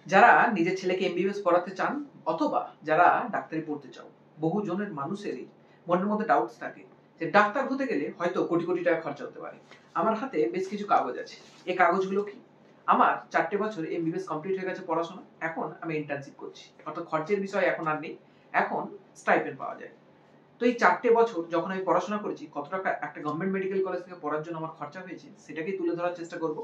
যারা নিজের ছেলেকে এমবিবিএস পড়াতে চান অথবা যারা ডাক্তারি পড়তে চাও, বহু জনের মানুষেরই মনের মধ্যে ডাউটস থাকে যে ডাক্তার হতে গেলে হয়তো কোটি কোটি টাকা খরচা হতে পারে। আমার হাতে বেশ কিছু কাগজ আছে। এই কাগজগুলো কি? আমার 4টে বছর এমবিবিএস কমপ্লিট হয়ে গেছে পড়াশোনা। এখন আমি ইন্টার্নশিপ করছি, অর্থাৎ খরচের বিষয় এখন আর নেই। এখন স্টাইপেন্ড পাওয়া যায়। তো এই 4টে বছর যখন আমি পড়াশোনা করেছি, কত টাকা একটা গভর্নমেন্ট মেডিকেল কলেজ থেকে পড়ার জন্য আমার খরচা হয়েছে সেটাকেই তুলে ধরার চেষ্টা করব।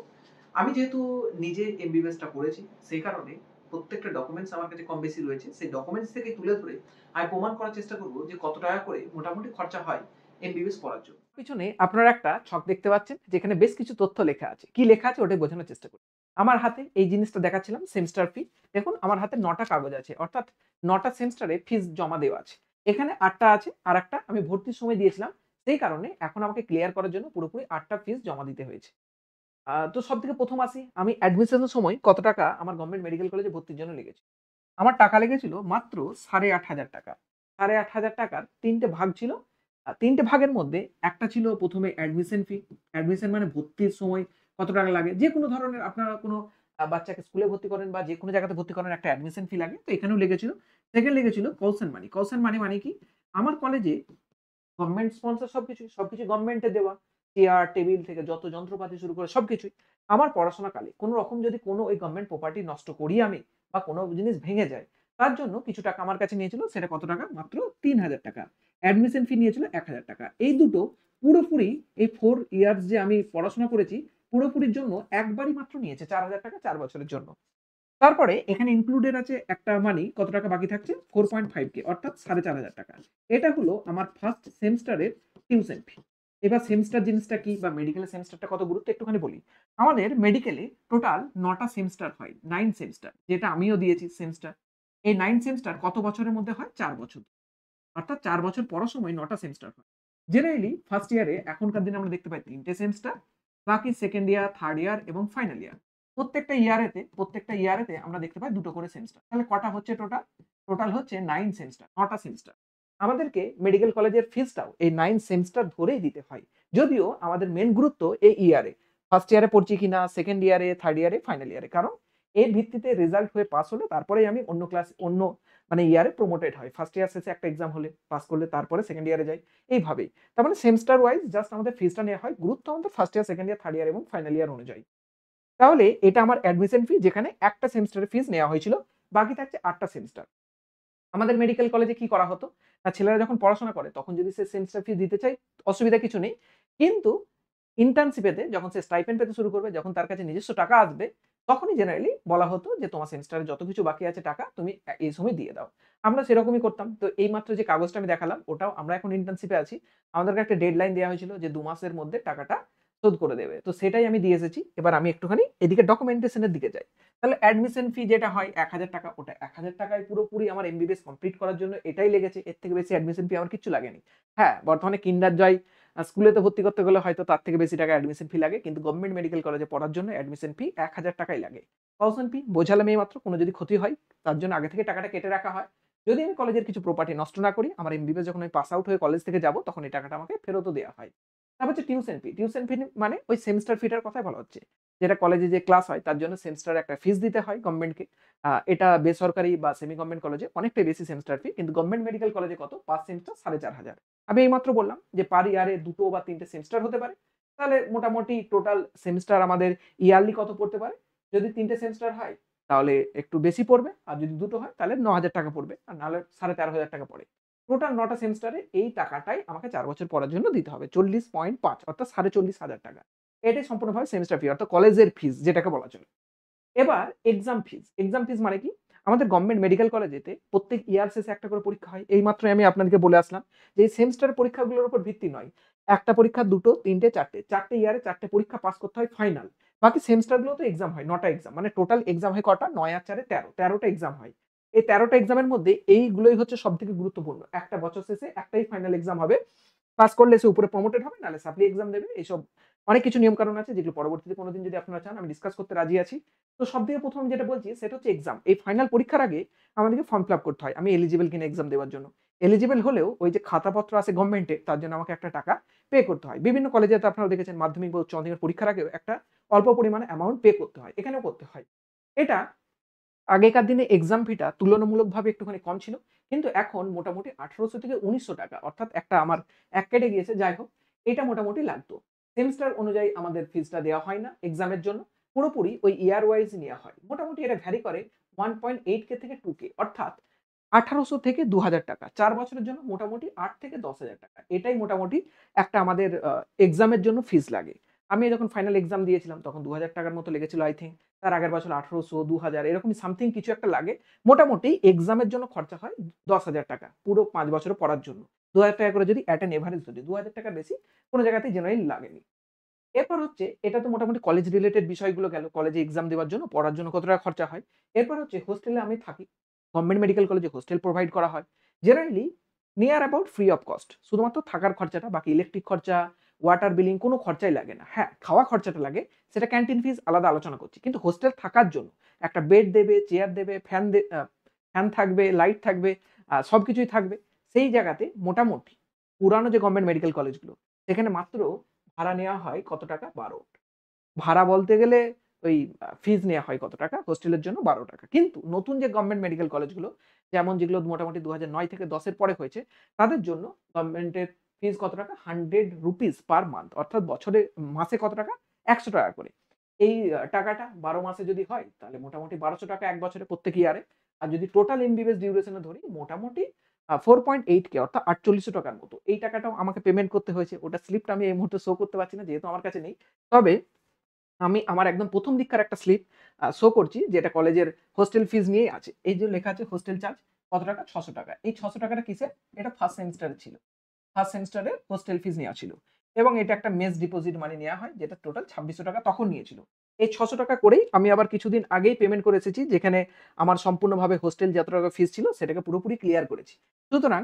আমি যেহেতু নিজে এমবিবিএসটা করেছি, সেই কারণে প্রত্যেকটা ডকুমেন্টস আমার কাছে কম বেশি রয়েছে। সেই ডকুমেন্টস থেকে তুলে ধরে আমি প্রমাণ করার চেষ্টা করব যে কত টাকা করে মোটামুটি খরচা হয় এমবিবিএস পড়ার জন্য। পিছনে আপনারা একটা ছক দেখতে পাচ্ছেন যেখানে বেশ কিছু তথ্য লেখা আছে। কি লেখা আছে ওটাই বোঝানোর চেষ্টা করি। আমার হাতে এই জিনিসটা দেখাচ্ছিলাম সেমিস্টার ফি। দেখুন আমার হাতে ৯টা কাগজ আছে, অর্থাৎ ৯টা সেমিস্টারে ফিস জমা দেওয়া আছে। এখানে ৮টা আছে, আর একটা আমি ভর্তির সময় দিয়েছিলাম। সেই কারণে এখন আমাকে ক্লিয়ার করার জন্য পুরোপুরি ৮টা ফিস জমা দিতে হয়েছে। তো সবথেকে ১ম আসি আমি অ্যাডমিশনের সময় কত টাকা আমার গভর্নমেন্ট মেডিকেল কলেজে ভর্তির জন্য লেগেছে। আমার টাকা লেগেছিল মাত্র ৳৮,৫০০। ৳৮,৫০০ ৩ টে ভাগ ছিল। ৩ টে ভাগের মধ্যে একটা ছিল ১ম এ অ্যাডমিশন ফি। অ্যাডমিশন মানে ভর্তির সময় কত টাকা লাগে। যেকোনো ধরনের আপনারা কোনো বাচ্চাকে স্কুলে ভর্তি করেন বা যেকোনো জায়গাতে ভর্তি করেন, একটা অ্যাডমিশন ফি লাগে। তো এখানেও লেগেছিল। সেকেন্ড লেগেছিল কলসেন মানি। কলসেন মানি মানে কি? আমার কলেজে গভর্নমেন্ট স্পন্সর সবকিছুই। সবকিছু গভর্নমেন্টে দেওয়া। চেয়ার, টেবিল থেকে যত যন্ত্রপাতি শুরু করে সবকিছুই। আমার পড়াশোনাকালে কোন রকম যদি কোনো ওই গভর্নমেন্ট প্রপার্টি নষ্ট করি আমি, বা কোনো জিনিস ভেঙে যায়, তার জন্য কিছু টাকা আমার কাছে নিয়েছিল। সেটা কত টাকা? মাত্র ৳৩,০০০। অ্যাডমিশন ফি নিয়েছিল ৳১,০০০। এই দুটো পুরোপুরি এই 4 ইয়ার্স যে আমি পড়াশোনা করেছি, পুরোপুরির জন্য একবারই মাত্র নিয়েছে ৳৪,০০০ ৪ বছরের জন্য। তারপরে এখানে ইনক্লুডেড আছে একটা মানি কত টাকা বাকি থাকছে? 4.5K, অর্থাৎ ৳৪,৫০০। এটা হলো আমার ফার্স্ট সেমেস্টারের টিউশন ফি। এবার সেমেস্টার জিনিসটা কি, বা মেডিকেলের সেমেস্টারটা কত গুরুত্ব একটুখানি বলি। আমাদের মেডিকেলে টোটাল ৯ টা সেমেস্টার হয়। 9 সেমেস্টার, যেটা আমিও দিয়েছি সেমেস্টার। এই 9 সেমেস্টার কত বছরের মধ্যে হয়? ৪ বছর। অর্থাৎ ৪ বছর পড়ার সময় ৯ টা সেমেস্টার হয়। জেনারেলি ফার্স্ট ইয়ারে এখনকার দিনে আমরা দেখতে পাই ৩ টে সেমেস্টার, বাকি সেকেন্ড ইয়ার, থার্ড ইয়ার এবং ফাইনাল ইয়ার। প্রত্যেকটা ইয়ারেতে আমরা দেখতে পাই ২ টো করে সেমেস্টার। তাহলে কটা হচ্ছে টোটাল? টোটাল হচ্ছে 9 সেমেস্টার, ৯ টা সেমেস্টার। আমাদেরকে মেডিকেল কলেজের ফিসটাও এই 9 সেমেস্টার ধরেই দিতে হয়। যদিও আমাদের মেইন গুরুত্ব এই ইয়ারে। ফার্স্ট ইয়ারে পড়ছি কিনা, সেকেন্ড ইয়ারে, থার্ড ইয়ারে, ফাইনাল ইয়ারে। কারণ এর ভিত্তিতে রেজাল্ট হয়ে পাস হলে তারপরেই আমি অন্য মানে ইয়ারে প্রমোটেড হয়। ফার্স্ট ইয়ার শেষে একটা এক্সাম হলে পাস করলে তারপরে সেকেন্ড ইয়ারে যাই। এইভাবেই। তার মানে সেমেস্টার ওয়াইজ জাস্ট আমাদের ফিসটা নেওয়া হয়। গুরুত্ব আমাদের first year, second year, third year এবং ফাইনাল ইয়ার অনুযায়ী। তাহলে এটা আমার অ্যাডমিশন ফি, যেখানে একটা সেমেস্টারের ফিস নেওয়া হয়েছিল। বাকি থাকছে ৮ টা সেমেস্টার। আমাদের মেডিকেল কলেজে কি করা হতো? ছেলেরা যখন পড়াশোনা করে তখন যদি সে সেমেস্টার ফি দিতে চায়, অসুবিধা কিছু নেই। কিন্তু ইন্টার্নশিপেতে যখন সে স্টাইপেন্ড পেতে শুরু করবে, যখন তার কাছে নিজস্ব টাকা আসবে, তখনই জেনারেলি বলা হতো যে তোমার সেমেস্টারে যত কিছু বাকি আছে টাকা তুমি এই সময় দিয়ে দাও। আমরা সেরকমই করতাম। তো এইমাত্র যে কাগজটা আমি দেখালাম ওটাও, আমরা এখন ইন্টার্নশিপে আছি। আমাদেরকে একটা ডেডলাইন দেওয়া হয়েছিল যে ২ মাসের মধ্যে টাকাটা শোধ করে দেবে। তো সেটাই আমি দিয়ে এসেছি। এবার আমি একটুখানি এদিকে ডকুমেন্টেশন এর দিকে যাই। তাহলে অ্যাডমিশন ফি যেটা হয় ৳১,০০০, ওটা ৳১,০০০ পুরোপুরি আমার এমবিবিএস কমপ্লিট করার জন্য এটাই লেগেছে। এর থেকে বেশি অ্যাডমিশন ফি আমার কিচ্ছু লাগেনি। হ্যাঁ, বর্তমানে কিন্ডার জয় স্কুলেতে ভর্তি করতে গেলে হয়তো তার থেকে বেশি টাকা অ্যাডমিশন ফি লাগে। কিন্তু গভর্নমেন্ট মেডিকেল কলেজে পড়ার জন্য অ্যাডমিশন ফি ৳১,০০০ লাগে। টিউশন ফি বোঝালাম এইমাত্র, কোনো যদি ক্ষতি হয় তার জন্য আগে থেকে টাকাটা কেটে রাখা হয়। যদি আমি কলেজের কিছু প্রপার্টি নষ্ট না করি, আমার এমবিবিএস যখন আমি পাস আউট হয়ে কলেজ থেকে যাব তখন এই টাকাটা আমাকে ফেরতও দেওয়া হয়। তারপর হচ্ছে টিউশন ফি। টিউশন ফি মানে ওই সেমেস্টার ফিটার কথাই বলা হচ্ছে। যেটা কলেজে যে ক্লাস হয় তার জন্য সেমেস্টারে একটা ফিস দিতে হয় গভর্নমেন্টকে। এটা বেসরকারি বা সেমি গভর্নমেন্ট কলেজে অনেকটাই বেশি সেমেস্টার ফি। কিন্তু গভর্নমেন্ট মেডিকেল কলেজে কত? ৫ সেমেস্টার ৳৪,৫০০। আমি এইমাত্র বললাম যে পার ইয়ারে ২ টো বা ৩ টে সেমেস্টার হতে পারে। তাহলে মোটামুটি টোটাল সেমেস্টার আমাদের ইয়ারলি কত পড়তে পারে? যদি ৩ টে সেমেস্টার হয় তাহলে একটু বেশি পড়বে। আর যদি ২ টো হয় তাহলে ৳৯,০০০ পড়বে। আর নাহলে ৳১৩,৫০০ পড়ে। টোটাল ৯ টা সেমেস্টারে এই টাকাটাই আমাকে ৪ বছর পড়ার জন্য দিতে হবে। ৪০.৫, অর্থাৎ ৳৪৫,০০০। এটাই সম্পূর্ণভাবে সেমেস্টার ফি, অর্থাৎ কলেজের ফিস যেটাকে বলা চলে। এবার এক্সাম ফিস। এক্সাম ফিস মানে কি? আমাদের গভর্নমেন্ট মেডিকেল কলেজেতে প্রত্যেক ইয়ার শেষে একটা করে পরীক্ষা হয়। এইমাত্রই আমি আপনাদেরকে বলে আসলাম যে এই সেমেস্টার পরীক্ষাগুলোর উপর ভিত্তি নয়। একটা পরীক্ষা, ২ টো, ৩ টে, ৪ টে। ৪ টে ইয়ারে ৪ টে পরীক্ষা পাস করতে হয় ফাইনাল। বাকি সেমেস্টারগুলোতে এক্সাম হয়। ৯ টা এক্সাম। মানে টোটাল এক্সাম হয় কটা? ৯ আর ৪ এ ১৩। ১৩ টা এক্সাম হয়। এই ১৩ টা এক্সামের মধ্যে এইগুলোই হচ্ছে সবথেকে গুরুত্বপূর্ণ। একটা বছর শেষে একটাই ফাইনাল এক্সাম হবে। পাস করলে সে উপরে প্রমোটেড হবে, নাহলে সাপ্লি এক্সাম দেবে। এইসব অনেক কিছু নিয়ম কানুন আছে যেগুলো পরবর্তীতে কোনদিন যদি আপনারা চান আমি ডিসকাস করতে রাজি আছি। তো সবথেকে ১ম যেটা বলছি সেটা হচ্ছে এক্সাম। এই ফাইনাল পরীক্ষার আগে আমাদেরকে ফর্ম ফিল আপ করতে হয়। আমি এলিজিবল কিনা এক্সাম দেওয়ার জন্য। এলিজিবল হলেও ওই যে খাতাপত্র আছে গভর্নমেন্টের, তার জন্য আমাকে একটা টাকা পে করতে হয়। বিভিন্ন কলেজে তো আপনারা দেখেছেন মাধ্যমিক বা উচ্চ মাধ্যমিক পরীক্ষার আগেও একটা অল্প পরিমাণে অ্যামাউন্ট পে করতে হয়। এখানেও করতে হয়। এটা আগেকার দিনে এক্সাম ফিটা তুলনামূলকভাবে একটুখানি কম ছিল। কিন্তু এখন মোটামুটি ১৮০০ থেকে ১৯০০ টাকা, অর্থাৎ একটা আমার এক কেটে গিয়েছে, যাই হোক, এটা মোটামুটি লাগতো। সেমিস্টার অনুযায়ী আমাদের ফিসটা দেওয়া হয় না এক্সামের জন্য। পুরোপুরি ওই ইয়ার ওয়াইজ নেয়া হয়। মোটামুটি এটা ভ্যারি করে 1.8K থেকে 2K, অর্থাৎ ১৮০০ থেকে ২০০০ টাকা। ৪ বছরের জন্য মোটামুটি ৮ থেকে ১০,০০০ টাকা। এটাই মোটামুটি একটা আমাদের এক্সামের জন্য ফিস লাগে। আমি যখন ফাইনাল এক্সাম দিয়েছিলাম তখন ৳২,০০০ টাকার মতো লেগেছিল আই থিংক। তার আগের বছর ১৮০০, ২,০০০ এরকমই সামথিং কিছু একটা লাগে। মোটামুটি এক্সামের জন্য খরচা হয় ৳১০,০০০ টাকা পুরো ৫ বছরে পড়ার জন্য। ৳২,০০০ টাকা করে যদি এট অ্যান এভারেজ ধরি, ৳২,০০০ টাকার বেশি কোন জায়গাতেই জেনারেলি লাগেনি। এরপর হচ্ছে, এটা তো মোটামুটি কলেজ রিলেটেড বিষয়গুলো গেল। কলেজে এক্সাম দেওয়ার জন্য, পড়ার জন্য কত টাকা খরচা হয়। এরপর হচ্ছে হোস্টেলে আমি থাকি। গভর্নমেন্ট মেডিকেল কলেজে হোস্টেল প্রোভাইড করা হয়। Generally near about free of cost. শুধুমাত্র থাকার খরচাটা, বাকি ইলেকট্রিক খরচা, ওয়াটার বিলিং কোনো খরচাই লাগে না। হ্যাঁ, খাওয়া খরচাটা লাগে, সেটা ক্যান্টিন ফিস আলাদা আলোচনা করছি। কিন্তু হোস্টেল থাকার জন্য একটা বেড দেবে, চেয়ার দেবে, ফ্যান থাকবে, লাইট থাকবে, সবকিছুই থাকবে। সেই জায়গাতে মোটামুটি পুরানো যে গভর্নমেন্ট মেডিকেল কলেজগুলো, সেখানে মাত্র ভাড়া নেওয়া হয় কত টাকা? ১২। ভাড়া বলতে গেলে ওই ফিস নেয়া হয় কত টাকা? হোস্টেলের জন্য ৳১২। কিন্তু নতুন যে গভর্নমেন্ট মেডিকেল কলেজগুলো, যেমন যেগুলো মোটামুটি ২০০৯ থেকে ১০ এর পরে হয়েছে, তাদের জন্য গভর্নমেন্টের ফিস কত টাকা? ₹100 পার মান্থ, অর্থাৎ মাসে কত টাকা? ৳১০০ করে। এই টাকাটা ১২ মাসে যদি হয়, তাহলে মোটামুটি ৳১২০০ এক বছরে প্রত্যেক ইয়ারে। আর যদি টোটাল এমবিবিএস ডিউরেশন এ ধরি, মোটামুটি 4.8K, অর্থাৎ ৳৪৮০০ র মতো। এই টাকাটাও আমাকে পেমেন্ট করতে হয়েছে। ওটার স্লিপটা আমি এই মুহূর্তে শো করতে পারছি না, যেহেতু আমার কাছে নেই। তবে আমি আমার একদম ১ম দিককার একটা স্লিপ শো করছি, যেটা কলেজের হোস্টেল ফিস নিয়েই আছে। এই যে লেখা আছে হোস্টেল চার্জ কত টাকা? ৳৬০০। এই ৳৬০০ টা কিসের? এটা ফার্স্ট সেমেস্টারে ছিল। ফার্স্ট সেমেস্টারে হোস্টেল ফিস নেওয়া ছিল। এবং এটা একটা মেস ডিপোজিট মানি নেওয়া হয়, যেটা টোটাল ৳২৬০০ তখন নিয়েছিল। এই ৳৬০০ করেই আমি আবার কিছুদিন আগেই পেমেন্ট করে এসেছি, যেখানে আমার সম্পূর্ণভাবে হোস্টেল যত টাকা ফিস ছিল সেটাকে পুরোপুরি ক্লিয়ার করেছি। সুতরাং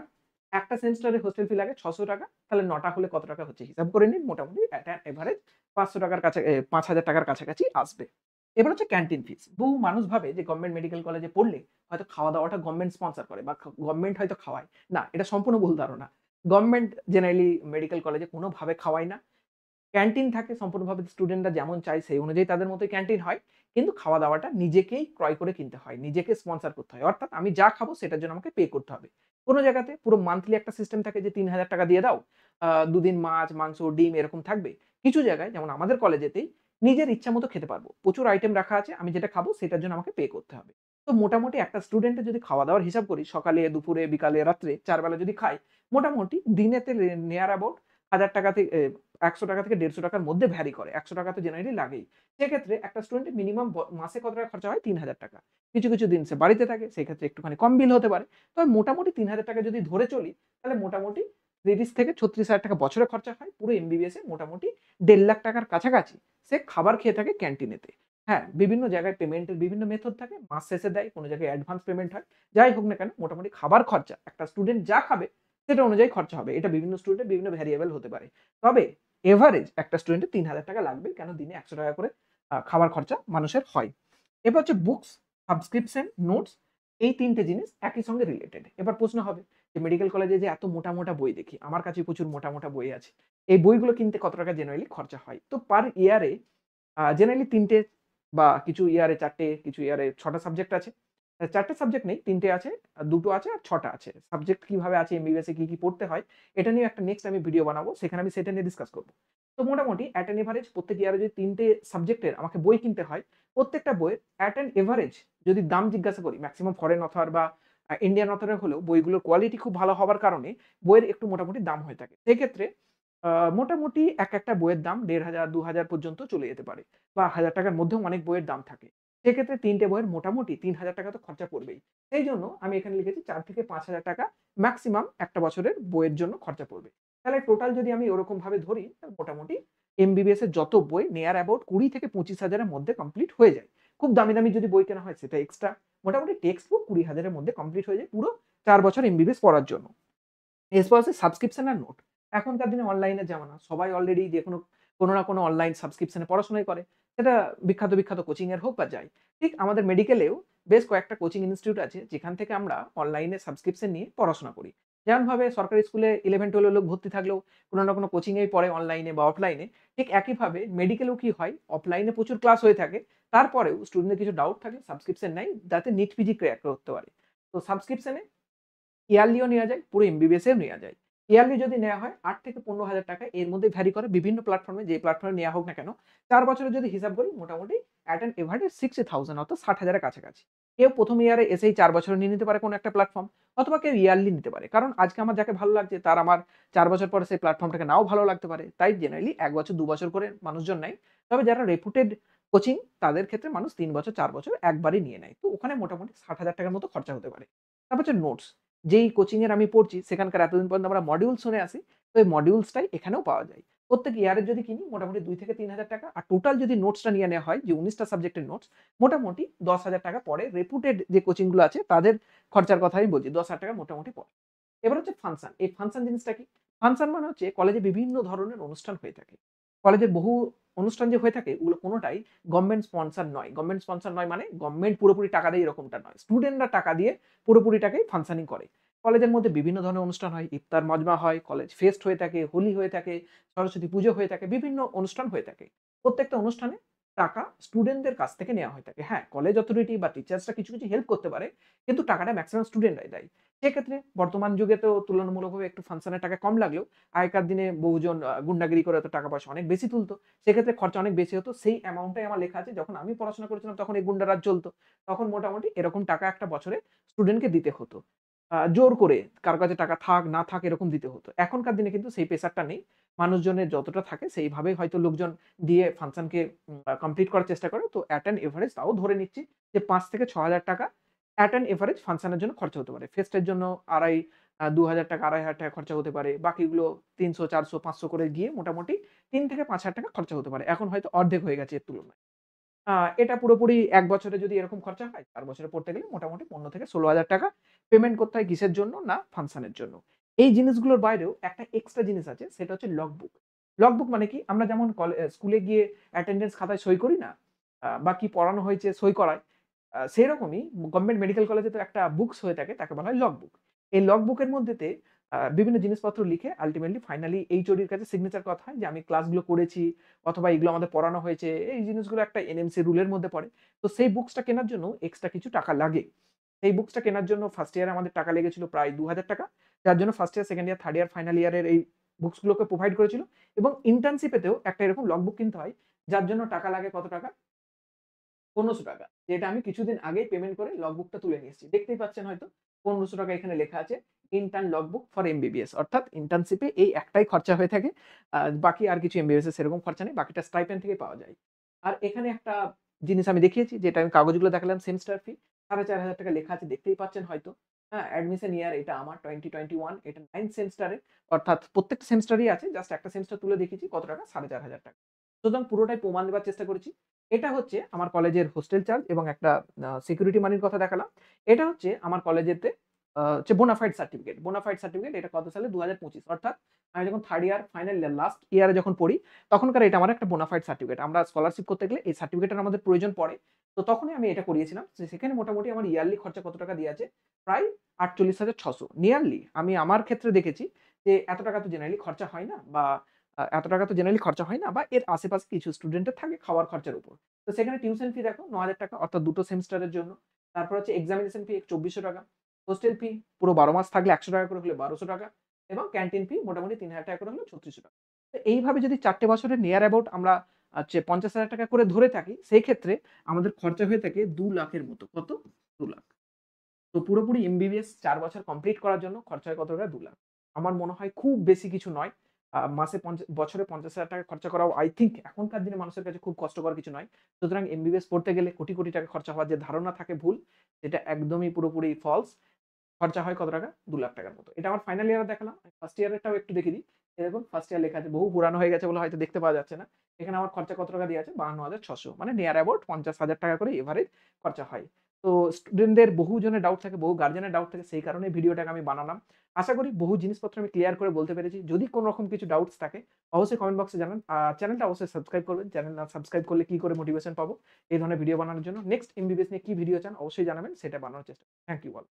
একটা সেমেস্টারে হোস্টেল ফি লাগে ৳৬০০, তাহলে ৯ টা হলে কত টাকা হচ্ছে হিসাব করে নিন। মোটামুটি এট অ্যান এভারেজ ৳৫০০ র কাছা ৳৫,০০০ কাছাকাছি আসবে। এবার হচ্ছে ক্যান্টিন ফিস। বহু মানুষ ভাবে যে গভর্নমেন্ট মেডিকেল কলেজে পড়লে হয়তো খাওয়া-দাওয়াটা গভর্নমেন্ট স্পন্সর করে বা গভর্নমেন্ট হয়তো খাওয়ায়। না, এটা সম্পূর্ণ ভুল ধারণা। গভর্নমেন্ট জেনারেলি মেডিকেল কলেজে কোনোভাবে খাওয়ায় না। ক্যান্টিন থাকে সম্পূর্ণভাবে, স্টুডেন্টরা যেমন চায় সেই অনুযায়ী তাদের মতোই ক্যান্টিন হয়। কিন্তু খাওয়া-দাওয়াটা নিজেকেই ক্রয় করে কিনতে হয়। নিজেকে স্পন্সর করতে হয়। অর্থাৎ আমি যা খাবো সেটার জন্য আমাকে পে করতে হবে। কোন জায়গাতে পুরো মান্থলি একটা সিস্টেম থাকে যে ৳৩,০০০ দিয়ে দাও। ২ দিন মাছ, মাংস, ডিম এরকম থাকবে। কিছু জায়গায়, যেমন আমাদের কলেজেতেই, নিজের ইচ্ছা মতো খেতে পারবো। প্রচুর আইটেম রাখা আছে। আমি যেটা খাবো সেটার জন্য আমাকে পে করতে হবে। তো মোটামুটি একটা স্টুডেন্টের যদি খাওয়া-দাওয়ার হিসাব করি, সকালে, দুপুরে, বিকালে, রাত্রে ৪ বেলা যদি খাই, মোটামুটি দিনেতে নিয়ার অ্যাবাউট ৳১,০০০ ৳১০০ থেকে ৳১৫০ র মধ্যে ভ্যারি করে। ৳১০০ তো জেনারেলি লাগেই। সেক্ষেত্রে একটা স্টুডেন্টের মিনিমাম মাসে কত টাকা খরচা হয়? ৳৩,০০০। কিছু, কিছু দিন সে বাড়িতে থাকে, সেক্ষেত্রে একটুখানি কম বিল হতে পারে। তবে মোটামুটি ৳৩,০০০ যদি ধরে চলি, তাহলে মোটামুটি ৩০ থেকে ৳৩৬,০০০ বছরে খরচা হয়। পুরো এমবিবিএস এ মোটামুটি ৳১,৫০,০০০ র কাছাকাছি সে খাবার খেয়ে থাকে ক্যান্টিনেতে। হ্যাঁ, বিভিন্ন জায়গায় পেমেন্টের বিভিন্ন মেথড থাকে। মাস শেষে দেয়, কোন জায়গায় অ্যাডভান্স পেমেন্ট হয়। যাই হোক না কেন, মোটামুটি খাবার খরচা একটা স্টুডেন্ট যা খাবে সেটা অনুযায়ী খরচা হবে। এটা বিভিন্ন স্টুডেন্টের বিভিন্ন ভেরিয়েবল হতে পারে। তবে এভারেজ একটা স্টুডেন্টের ৳৩,০০০ লাগবে। কেন দিনে ৳১০০ করে খাবার খরচা মানুষের হয়। এবার হচ্ছে বুকস, সাবস্ক্রিপশন, নোটস, এই ৩ টে জিনিস একই সঙ্গে রিলেটেড। এবার প্রশ্ন হবে যে মেডিকেল কলেজে যে এত মোটা, মোটা বই দেখি, আমার কাছে প্রচুর মোটা, মোটা বই আছে। এই বইগুলো কিনতে কত টাকা জেনারেলি খরচা হয়? তো পার ইয়ারে জেনারেলি ৩ টে বা কিছু ইয়ারে ৪ টে, কিছু ইয়ারে ৬ টা সাবজেক্ট আছে। ৪ টে সাবজেক্ট নেই, ৩ টে আছে, ২ টো আছে আর ৬ টা আছে। সাবজেক্ট কিভাবে আছে এমবিবিএস এ কি, কি পড়তে হয়, এটা নিয়ে একটা নেক্সট আমি ভিডিও বানাবো। সেখানে আমি সেটা নিয়ে ডিসকাস করব। তো মোটামুটি এট অ্যান এভারেজ প্রত্যেক ইয়ারে যদি ৩ টে সাবজেক্টের আমাকে বই কিনতে হয়, প্রত্যেকটা বইয়ের এট অ্যান এভারেজ যদি দাম জিজ্ঞাসা করি, মেক্সিমাম ফরেন অথর বা ইন্ডিয়ান অথরের হলেও বইগুলোর কোয়ালিটি খুব ভালো হবার কারণে বইয়ের একটু মোটামুটি দাম হয়ে থাকে। সেক্ষেত্রে মোটামুটি একটা বইয়ের দাম ১,৫০০, ২,০০০ পর্যন্ত চলে যেতে পারে বা ৳১,০০০ র মধ্যেও অনেক বইয়ের দাম থাকে। সেক্ষেত্রে ৩ টে বইয়ের মোটামুটি ৳৩,০০০ তো খরচা পড়বেই। সেইজন্য আমি এখানে লিখেছি ৳৪,০০০ থেকে ৳৫,০০০ মেক্সিমাম একটা বছরের বইয়ের জন্য খরচা পড়বে। তাহলে টোটাল যদি আমি ওরকমভাবে ধরি, তাহলে মোটামুটি এমবিবিএস এর যত বই নিয়ার অ্যাবাউট ২০ থেকে ২৫,০০০ এর মধ্যে কমপ্লিট হয়ে যায়। খুব দামি, দামি যদি বই কেনা হয় সেটা এক্সট্রা। মোটামুটি টেক্সট বুক ২০,০০০ এর মধ্যে কমপ্লিট হয়ে যায় পুরো ৪ বছর এমবিবিএস পড়ার জন্য। এরপর আছে সাবস্ক্রিপশন আর নোট। এখনকার দিনে অনলাইনের জামানা। সবাই অলরেডি যেকোনো কোনো না কোনো অনলাইন সাবস্ক্রিপশন এ পড়াশোনাই করে। সেটা বিখ্যাত, বিখ্যাত কোচিং এর হোক বা যাই। ঠিক আমাদের মেডিকেলেও বেশ কয়েকটা কোচিং ইনস্টিটিউট আছে যেখান থেকে আমরা অনলাইনে সাবস্ক্রিপশন নিয়ে পড়াশোনা করি। যেমনভাবে সরকারি স্কুলে 11-12 লোক ভর্তি থাকলেও কোনো না কোনো কোচিংয়েই পড়ে অনলাইনে বা অফলাইনে, ঠিক একইভাবে মেডিকেলেও কি হয় অফলাইনে প্রচুর ক্লাস হয়ে থাকে। তারপরেও স্টুডেন্টদের কিছু ডাউট থাকলে সাবস্ক্রিপশন নেয় যাতে নিট পিজি ক্র্যাক করতে পারে। তো সাবস্ক্রিপশনে ইয়ারলিও নেওয়া যায়, পুরো এমবিবিএস এও নেওয়া যায়। ইয়ারলি যদি নেওয়া হয় ৮ থেকে ১৫,০০০ টাকা এর মধ্যে ভ্যারি করে বিভিন্ন প্ল্যাটফর্মে, যে প্ল্যাটফর্মে নেওয়া হোক না কেন। ৪ বছরের যদি হিসাব করি মোটামুটি এট অ্যান এভারেজ 60,000 অর্থাৎ ৬০,০০০ এর কাছাকাছি। কেউ ১ম ইয়ারে এসেই ৪ বছরে নিয়ে নিতে পারে কোনো একটা প্ল্যাটফর্ম, অথবা কেউ ইয়ারলি নিতে পারে। কারণ আজকে আমার যাকে ভালো লাগছে তার আমার ৪ বছর পরে সেই প্ল্যাটফর্মটাকে নাও ভালো লাগতে পারে। তাই জেনারেলি ১ বছর ২ বছর করে মানুষজন নেয়। তবে যারা রেপুটেড কোচিং তাদের ক্ষেত্রে মানুষ ৩ বছর ৪ বছর একবারই নিয়ে নেয়। তো ওখানে মোটামুটি ৬০,০০০ টাকার মতো খরচা হতে পারে। তারপর হচ্ছে নোটস। যেই কোচিং এর আমি পড়ছি সেখানকার এতদিন পর্যন্ত আমরা মডিউল শুনে আসি। তো এই মডিউলসটাই এখানেও পাওয়া যায়। প্রত্যেক ইয়ারে যদি কিনি মোটামুটি ২ থেকে ৩,০০০ টাকা। আর টোটাল যদি নোটসটা নিয়ে নেওয়া হয় যে ১৯ টা সাবজেক্টের নোটস, মোটামুটি ১০,০০০ টাকা পড়ে। রেপুটেড যে কোচিং গুলো আছে তাদের খরচার কথা আমি বলছি। ১০,০০০ টাকা মোটামুটি পড়ে। এবার হচ্ছে ফাংশন। এই ফাংশন জিনিসটা কি? ফাংশন মানে হচ্ছে কলেজে বিভিন্ন ধরনের অনুষ্ঠান হয়ে থাকে। কলেজের বহু অনুষ্ঠান যে হয়ে থাকে ওগুলো কোনটাই গভর্নমেন্ট স্পন্সর নয়। গভর্নমেন্ট স্পন্সর নয় মানে গভর্নমেন্ট পুরোপুরি টাকা দেয় এরকমটা নয়। স্টুডেন্টরা টাকা দিয়ে পুরোপুরিটাকেই ফাংশনিং করে। কলেজের মধ্যে বিভিন্ন ধরনের অনুষ্ঠান হয়। ইফতার মজমা হয়, কলেজ ফেস্ট হয়ে থাকে, হোলি হয়ে থাকে, সরস্বতী পুজো হয়ে থাকে, বিভিন্ন অনুষ্ঠান হয়ে থাকে। প্রত্যেকটা অনুষ্ঠানে টাকা স্টুডেন্টদের কাছ থেকে নেওয়া হয়ে থাকে। হ্যাঁ, কলেজ অথরিটি বা টিচার্সরা কিছু হেল্প করতে পারে। কিন্তু টাকাটা মেক্সিমাম স্টুডেন্টরাই দেয়। সেক্ষেত্রে বর্তমান যুগে তো তুলনামূলকভাবে একটু ফাংশনের টাকা কম লাগলেও আগেকার দিনে বহুজন গুন্ডাগিরি করে তো টাকা পয়সা অনেক বেশি তুলতো। সেক্ষেত্রে খরচা অনেক বেশি হতো। সেই অ্যামাউন্টটাই আমার লেখা আছে যখন আমি পড়াশোনা করেছিলাম তখন এই গুন্ডারাজ চলতো। তখন মোটামুটি এরকম টাকা একটা বছরে স্টুডেন্টকে দিতে হতো। জোর করে কারো কাছে টাকা থাক না থাক এরকম দিতে হতো। এখনকার দিনে কিন্তু সেই প্রেশারটা নেই। মানুষজনের যতটা থাকে সেইভাবেই হয়তো লোকজন দিয়ে ফাংশনকে কমপ্লিট করার চেষ্টা করে। তো এট অ্যান এভারেজ তাও ধরে নিচ্ছি যে ৫ থেকে ৬,০০০ টাকা এট অ্যান এভারেজ ফাংশনের জন্য খরচা হতে পারে। ফেস্টের জন্য ২,০০০ টাকা, ২,৫০০ টাকা খরচা হতে পারে। বাকিগুলো ৩০০, ৪০০, ৫০০ করে গিয়ে মোটামুটি ৩ থেকে ৫,০০০ টাকা খরচা হতে পারে। এখন হয়তো অর্ধেক হয়ে গেছে এর তুলনায়। আ এটা পুরোপুরি ১ বছরে যদি এরকম খরচা হয়, ৪ বছরে পড়তে গেলে মোটামুটি ১৫ থেকে ১৬,০০০ টাকা পেমেন্ট করতে হয় কিসের জন্য? না ফাংশনের জন্য। এই জিনিসগুলোর বাইরেও একটা এক্সট্রা জিনিস আছে সেটা হচ্ছে লগবুক। লগবুক মানে কি? আমরা যেমন স্কুলে গিয়ে অ্যাটেন্ডেন্স খাতায় সই করি না? বা কি পড়ানো হয়েছে সই করায়। সেরকমই গভর্নমেন্ট মেডিকেল কলেজে তো একটা বুকস হয়ে থাকে তাকে বলা হয় লগবুক। এই লগবুকের মধ্যেতে বিভিন্ন জিনিসপত্র লিখে আল্টিমেটলি ফাইনালি এইচওডির কাছে সিগনেচার করাতে হয় যে আমি ক্লাসগুলো করেছি অথবা এগুলো আমাদের পড়ানো হয়েছে। এই জিনিসগুলো একটা এনএমসি রুলের মধ্যে পড়ে। তো সেই বুকসটা কেনার জন্য এক্সট্রা কিছু টাকা লাগে। সেই বুকসটা কেনার জন্য ফার্স্ট ইয়ারে আমাদের টাকা লেগেছিল প্রায় ৳২,০০০ যার জন্য first year, second year, third year, final ইয়ারের এই বুকসগুলোকে প্রোভাইড করেছিল এবং ইন্টার্নশিপেতেও একটা এরকম লগবুক কিনতে হয়। যার জন্য টাকা লাগে কত টাকা? ৳১৫০০, যেটা আমি কিছুদিন আগেই পেমেন্ট করে লগবুকটা তুলে নিয়ে এসেছি। দেখতেই পাচ্ছেন হয়তো ৳১৫০০ এখানে লেখা আছে ইন্টার্ন লগবুক ফর এমবিবিএস, অর্থাৎ ইন্টার্নশিপে এই একটাই খরচা হয়ে থাকে। বাকি আর কিছু এমবিবিএস এ সেরকম খরচা নেই। বাকিটা স্টাইপেন্ড থেকে পাওয়া যায়। আর এখানে একটা জিনিস আমি দেখিয়েছি যেটা আমি কাগজগুলো দেখালাম সেমেস্টার ফি ৳৪,৫০০ লেখা আছে দেখতেই পাচ্ছেন হয়তো। হ্যাঁ, অ্যাডমিশন ইয়ার এটা আমার 2021 এটা 9th সেমেস্টারে, অর্থাৎ প্রত্যেকটা সেমেস্টারেই আছে। জাস্ট একটা সেমেস্টার তুলে দেখিয়েছি কত টাকা ৳৪,৫০০। সুতরাং পুরোটাই প্রমাণ দেবার চেষ্টা করেছি। এটা হচ্ছে আমার কলেজের হোস্টেল চার্জ এবং একটা সিকিউরিটি মানির কথা দেখালাম। এটা হচ্ছে আমার কলেজেতে হচ্ছে বোনাফাইড সার্টিফিকেট। বোনাফাইড সার্টিফিকেট এটা কত সালে? ২০২৫ অর্থাৎ আমি যখন 3rd year final year last ইয়ারে যখন পড়ি, তখনকার এটা আমার একটা বোনাফাইড সার্টিফিকেট। আমরা স্কলারশিপ করতে গেলে এই সার্টিফিকেটের আমাদের প্রয়োজন পড়ে। তো তখনই আমি এটা করিয়েছিলাম। সেখানে মোটামুটি আমার ইয়ারলি খরচা কত টাকা দিয়ে আছে? প্রায় ৪৮,৬০০ নিয়ারলি আমি আমার ক্ষেত্রে দেখেছি যে এত টাকা তো জেনারেলি খরচা হয় না বা এত টাকা তো জেনারেলি খরচা হয় না বা এর আশেপাশে কিছু স্টুডেন্টের থাকে খাওয়ার খরচার উপর। তো সেখানে টিউশন ফি দেখো ৳৯,০০০ অর্থাৎ ২ টো সেমেস্টারের জন্য। তারপর হচ্ছে এক্সামিনেশন ফি ৳২৪০০, হোস্টেল ফি পুরো ১২ মাস থাকলে ৳১০০ করে হলে ৳১২০০ এবং ক্যান্টিন ফি মোটামুটি ৳৩,০০০ করে হলে ৳৩৬০০। তো এইভাবে যদি ৪ টে বছরের নিয়ার অ্যাবাউট আমরা হচ্ছে ৳৫০,০০০ করে ধরে থাকি, সেই ক্ষেত্রে আমাদের খরচা হয়ে থাকে ২,০০,০০০ এর মতো। কত? ২,০০,০০০। তো পুরোপুরি এমবিবিএস ৪ বছর কমপ্লিট করার জন্য খরচা হয় কত টাকা? ২,০০,০০০। আমার মনে হয় খুব বেশি কিছু নয়। মাসে বছরে ৳৫০,০০০ খরচা করাও আই থিংক এখনকার দিনে মানুষের কাছে খুব কষ্টকর কিছু নয়। সুতরাং এমবিবিএস পড়তে গেলে কোটি, কোটি টাকা খরচা হওয়ার যে ধারণা থাকে ভুল, সেটা একদমই পুরোপুরি ফলস। খরচা হয় কত টাকা? ৳২,০০,০০০ র মতো। এটা আমার ফাইনাল ইয়ারে দেখালাম। ফার্স্ট ইয়ারেরটাও একটু দেখিয়ে দিই। এই দেখুন ফার্স্ট ইয়ার লেখা আছে। বহু পুরানো হয়ে গেছে বলে হয়তো দেখতে পাওয়া যাচ্ছে না। এখানে আমার খরচা কত টাকা দেয়া আছে? ৫২,৬০০ মানে নিয়ার অ্যাবাউট ৳৫০,০০০ করে এভারেজ খরচা হয়। তো স্টুডেন্টদের বহু জনের ডাউট থাকে, বহু গার্ডিয়ানের ডাউট থাকে। সেই কারণেই ভিডিওটাকে আমি বানালাম। আশা করি বহু জিনিসপত্র আমি ক্লিয়ার করে বলতে পেরেছি। যদি কোন রকম কিছু ডাউটস থাকে অবশ্যই কমেন্ট বক্সে জানান। চ্যানেলটা অবশ্যই সাবস্ক্রাইব করবেন। চ্যানেল না সাবস্ক্রাইব করলে কি করে মোটিভেশন পাবো এই ধরনের ভিডিও বানানোর জন্য। নেক্সট এমবিবিএস নিয়ে কি ভিডিও চান অবশ্যই জানাবেন। সেটা বানানোর চেষ্টা করব। Thank you all.